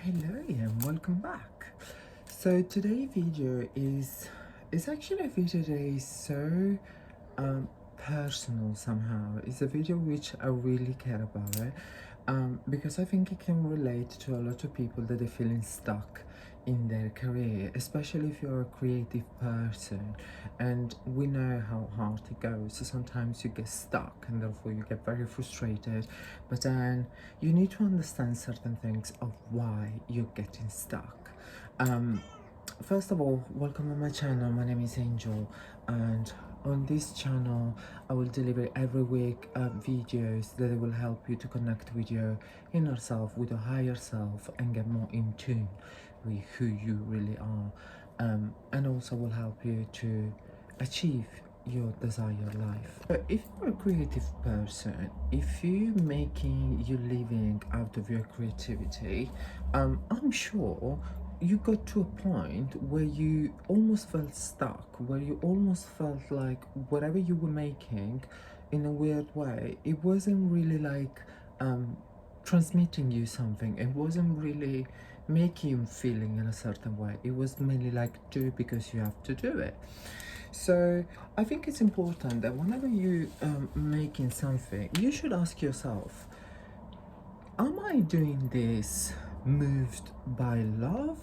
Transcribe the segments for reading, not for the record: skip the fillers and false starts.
Hello and welcome back. So today's video is actually a video that is so personal somehow. It's a video which I really care about it because I think it can relate to a lot of people that are feeling stuck in their career, especially if you're a creative person, and we know how hard it goes. So sometimes you get stuck and therefore you get very frustrated, but then you need to understand certain things of why you're getting stuck. First of all, welcome on my channel. My name is Angel, and on this channel I will deliver every week videos that will help you to connect with your inner self, with your higher self, and get more in tune with who you really are, and also will help you to achieve your desired life. But if you're a creative person, if you're making your living out of your creativity, I'm sure you got to a point where you almost felt stuck, where you almost felt like whatever you were making, in a weird way, it wasn't really like transmitting you something. It wasn't really making you feeling in a certain way. It was mainly like do it because you have to do it. So I think it's important that whenever you making something, you should ask yourself, am I doing this moved by love,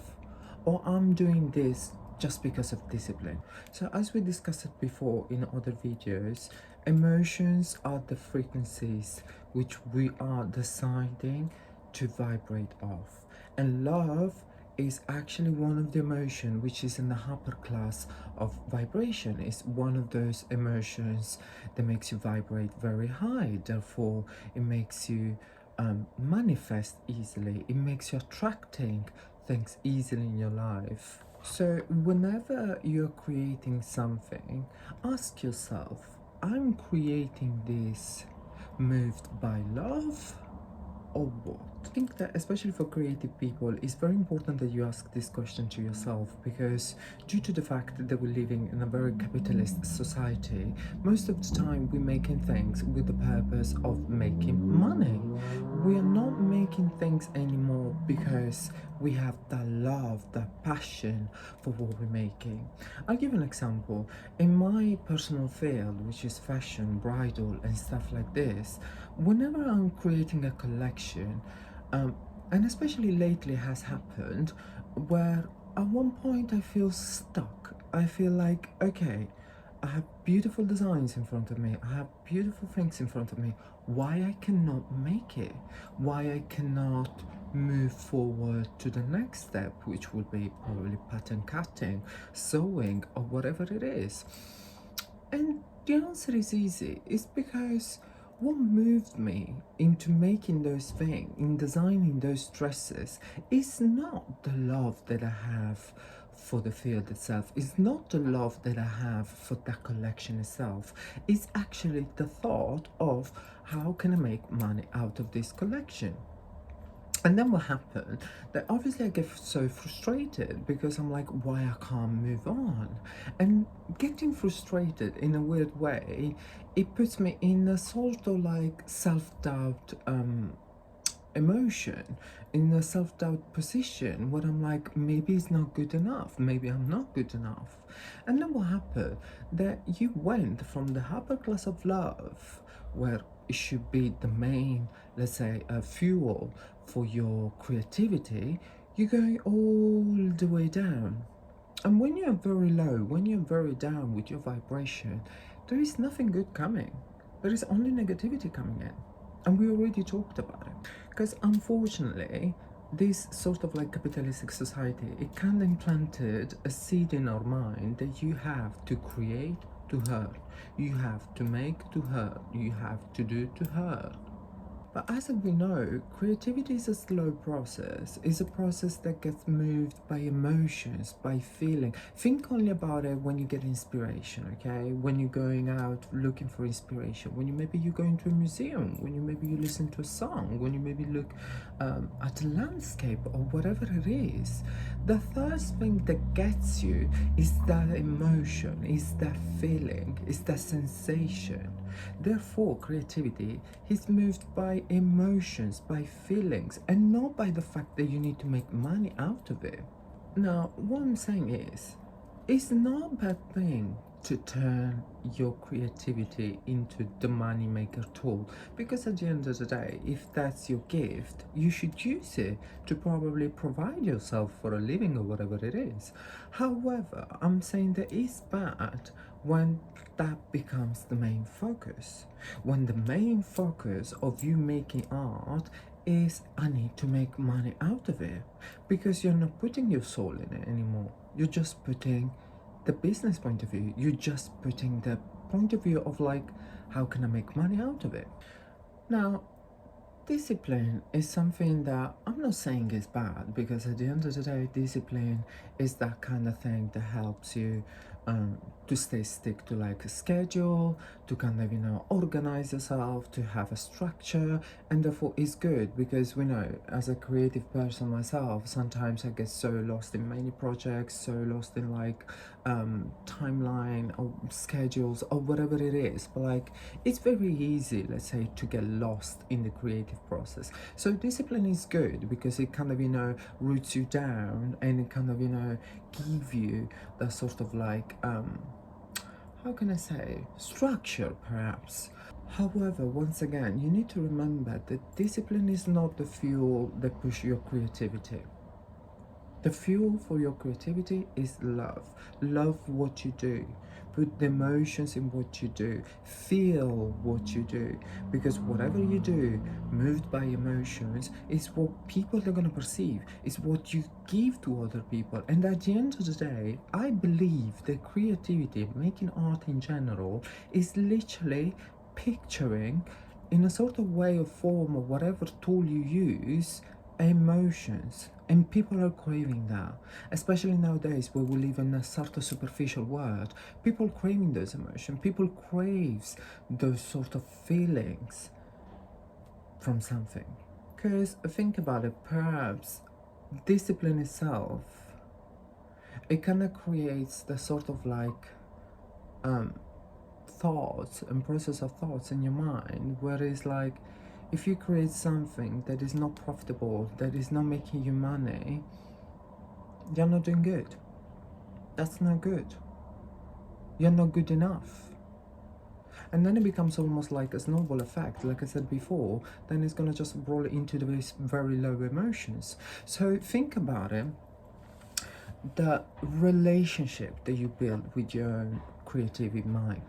or I'm doing this just because of discipline? So as we discussed it before in other videos, emotions are the frequencies which we are deciding to vibrate off, and love is actually one of the emotion which is in the upper class of vibration. It's one of those emotions that makes you vibrate very high, therefore it makes you manifest easily. It makes you attracting things easily in your life. So whenever you're creating something, ask yourself, I'm creating this moved by love or what? I think that especially for creative people, it's very important that you ask this question to yourself, because due to the fact that we're living in a very capitalist society, most of the time we're making things with the purpose of making money. We are not making things anymore because we have that love, that passion for what we're making. I'll give an example. In my personal field, which is fashion, bridal and stuff like this, whenever I'm creating a collection, and especially lately has happened, where at one point I feel stuck. I feel like, okay, I have beautiful designs in front of me, I have beautiful things in front of me, why I cannot make it? Why I cannot move forward to the next step, which would be probably pattern cutting, sewing, or whatever it is? And the answer is easy. It's because what moved me into making those things, in designing those dresses, is not the love that I have for the field itself. It's not the love that I have for that collection itself. It's actually the thought of how can I make money out of this collection. And then what happened, that obviously I get so frustrated because I'm like, why I can't move on? And getting frustrated in a weird way, it puts me in a sort of like self-doubt emotion, in a self-doubt position where I'm like, maybe it's not good enough, maybe I'm not good enough. And then what happened, that you went from the upper class of love, where it should be the main, let's say, fuel for your creativity, you're going all the way down. And when you're very low, when you're very down with your vibration, there is nothing good coming. There is only negativity coming in. And we already talked about it. Because unfortunately, this sort of like capitalistic society, it kind of implanted a seed in our mind that you have to create to hurt, you have to make to hurt, you have to do to hurt. But as we know, creativity is a slow process. It's a process that gets moved by emotions, by feeling. Think only about it when you get inspiration, okay? When you're going out looking for inspiration, when you're going to a museum, when you listen to a song, when you maybe look at a landscape or whatever it is. The first thing that gets you is that emotion, is that feeling, is that sensation. Therefore, creativity is moved by emotions, by feelings, and not by the fact that you need to make money out of it. Now, what I'm saying is, it's not a bad thing to turn your creativity into the money maker tool, because at the end of the day, if that's your gift, you should use it to probably provide yourself for a living or whatever it is. However, I'm saying that it's bad when that becomes the main focus, when the main focus of you making art is I need to make money out of it, because you're not putting your soul in it anymore. You're just putting the business point of view. You're just putting the point of view of like, how can I make money out of it? Now, discipline is something that I'm not saying is bad, because at the end of the day, discipline is that kind of thing that helps you to stick to like a schedule, to kind of, you know, organize yourself, to have a structure, and therefore it's good, because we know, as a creative person myself, sometimes I get so lost in many projects, so lost in like timeline or schedules or whatever it is, but like it's very easy, let's say, to get lost in the creative process. So discipline is good because it kind of, you know, roots you down, and it kind of, you know, give you that sort of like how can I say, structure perhaps. However, once again, you need to remember that discipline is not the fuel that pushes your creativity. The fuel for your creativity is love. Love what you do. Put the emotions in what you do. Feel what you do. Because whatever you do, moved by emotions, is what people are going to perceive. It's what you give to other people. And at the end of the day, I believe that creativity, making art in general, is literally picturing, in a sort of way or form or whatever tool you use, emotions. And people are craving that, especially nowadays where we live in a sort of superficial world. People craving those emotions. People craves those sort of feelings from something. Because think about it, perhaps discipline itself, it kind of creates the sort of like thoughts and process of thoughts in your mind, where it's like, if you create something that is not profitable, that is not making you money, you're not doing good. That's not good. You're not good enough. And then it becomes almost like a snowball effect, like I said before, then it's gonna just roll into the very low emotions. So think about it, the relationship that you build with your own creative mind.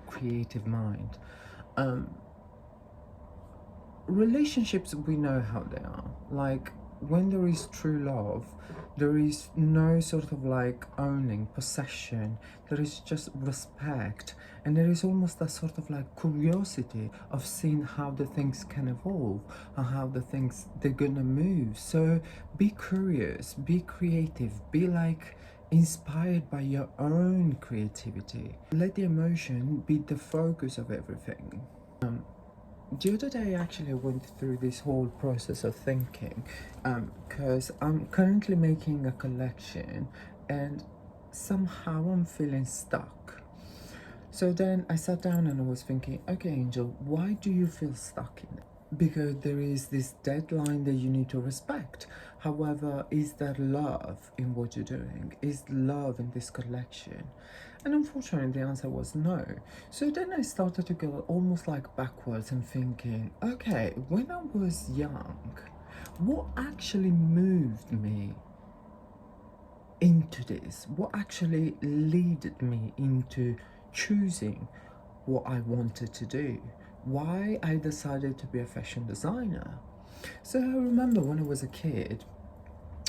Relationships, we know how they are. Like, when there is true love, there is no sort of like owning, possession. There is just respect, and there is almost a sort of like curiosity of seeing how the things can evolve and how the things they're gonna move. So be curious, be creative, be like inspired by your own creativity. Let the emotion be the focus of everything. The other day, actually, I went through this whole process of thinking, because I'm currently making a collection, and somehow I'm feeling stuck. So then I sat down and I was thinking, okay, Angel, why do you feel stuck in it? Because there is this deadline that you need to respect. However, is there love in what you're doing? Is love in this collection? And unfortunately, the answer was no. So then I started to go almost like backwards and thinking, okay, when I was young, what actually moved me into this? What actually led me into choosing what I wanted to do? Why I decided to be a fashion designer? So I remember when I was a kid,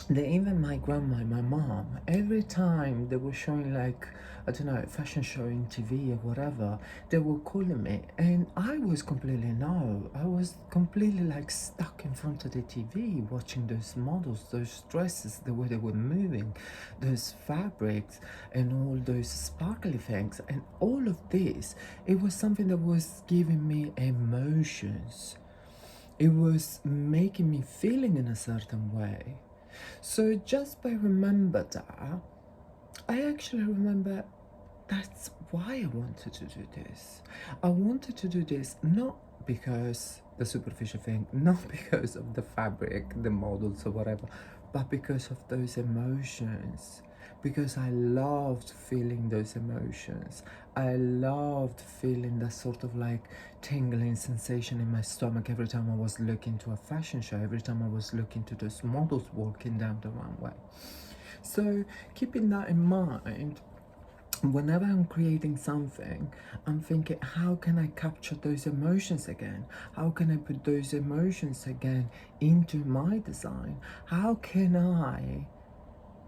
that even my grandma and my mom, every time they were showing like, I don't know, fashion show in TV or whatever, they were calling me, and I was completely no. I was completely like stuck in front of the TV watching those models, those dresses, the way they were moving, those fabrics and all those sparkly things, and all of this. It was something that was giving me emotions. It was making me feeling in a certain way. So just by remember that, I actually remember that's why I wanted to do this. I wanted to do this not because the superficial thing, not because of the fabric, the models or whatever, but because of those emotions. Because I loved feeling those emotions. I loved feeling that sort of like tingling sensation in my stomach every time I was looking to a fashion show, every time I was looking to those models walking down the runway. So keeping that in mind, whenever I'm creating something, I'm thinking, how can I capture those emotions again? How can I put those emotions again into my design? How can I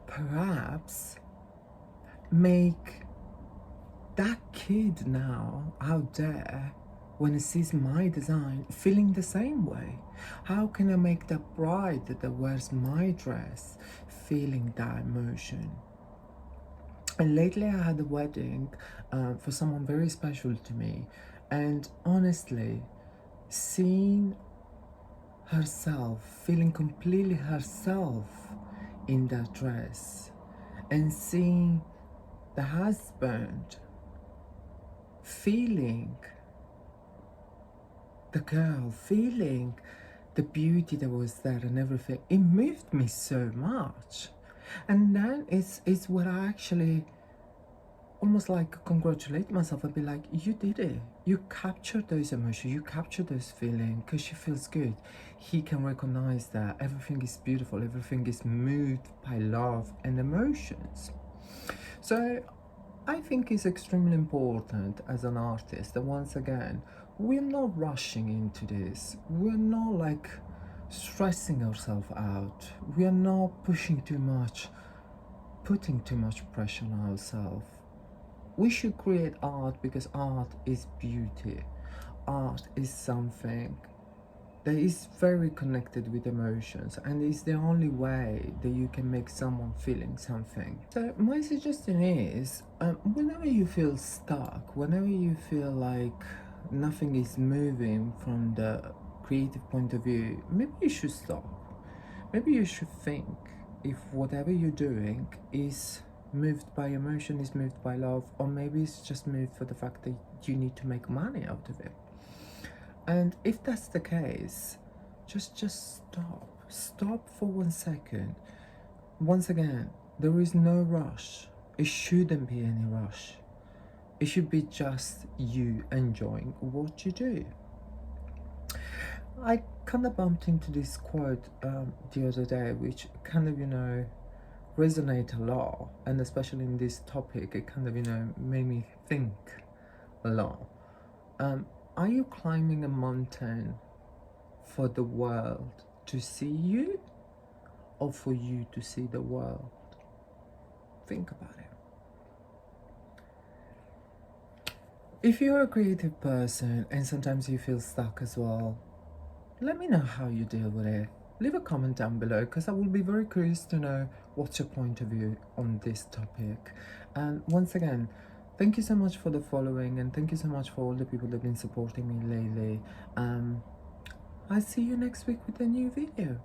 perhaps make that kid now out there, when he sees my design, feeling the same way? How can I make that bride that wears my dress feeling that emotion? And lately I had a wedding for someone very special to me, and honestly, seeing herself, feeling completely herself in that dress, and seeing the husband feeling the girl, feeling the beauty that was there and everything, it moved me so much. And then it's what I actually almost like congratulate myself and be like, you did it. You captured those emotions, you captured those feelings, because she feels good. He can recognize that everything is beautiful, everything is moved by love and emotions. So I think it's extremely important as an artist that, once again, we're not rushing into this. We're not like stressing ourselves out. We are not pushing too much, putting too much pressure on ourselves. We should create art because art is beauty. Art is something that is very connected with emotions, and it's the only way that you can make someone feeling something. So my suggestion is, whenever you feel stuck, whenever you feel like nothing is moving from the creative point of view, maybe you should stop. Maybe you should think if whatever you're doing is moved by emotion, is moved by love, or maybe it's just moved for the fact that you need to make money out of it. And if that's the case, just stop. Stop for 1 second. Once again, there is no rush. It shouldn't be any rush. It should be just you enjoying what you do. I kind of bumped into this quote the other day, which kind of, resonate a lot, and especially in this topic, it kind of, made me think a lot. Are you climbing a mountain for the world to see you, or for you to see the world? Think about it. If you're a creative person and sometimes you feel stuck as well, let me know how you deal with it. Leave a comment down below, because I will be very curious to know what's your point of view on this topic. And once again, thank you so much for the following, and thank you so much for all the people that have been supporting me lately. I'll see you next week with a new video.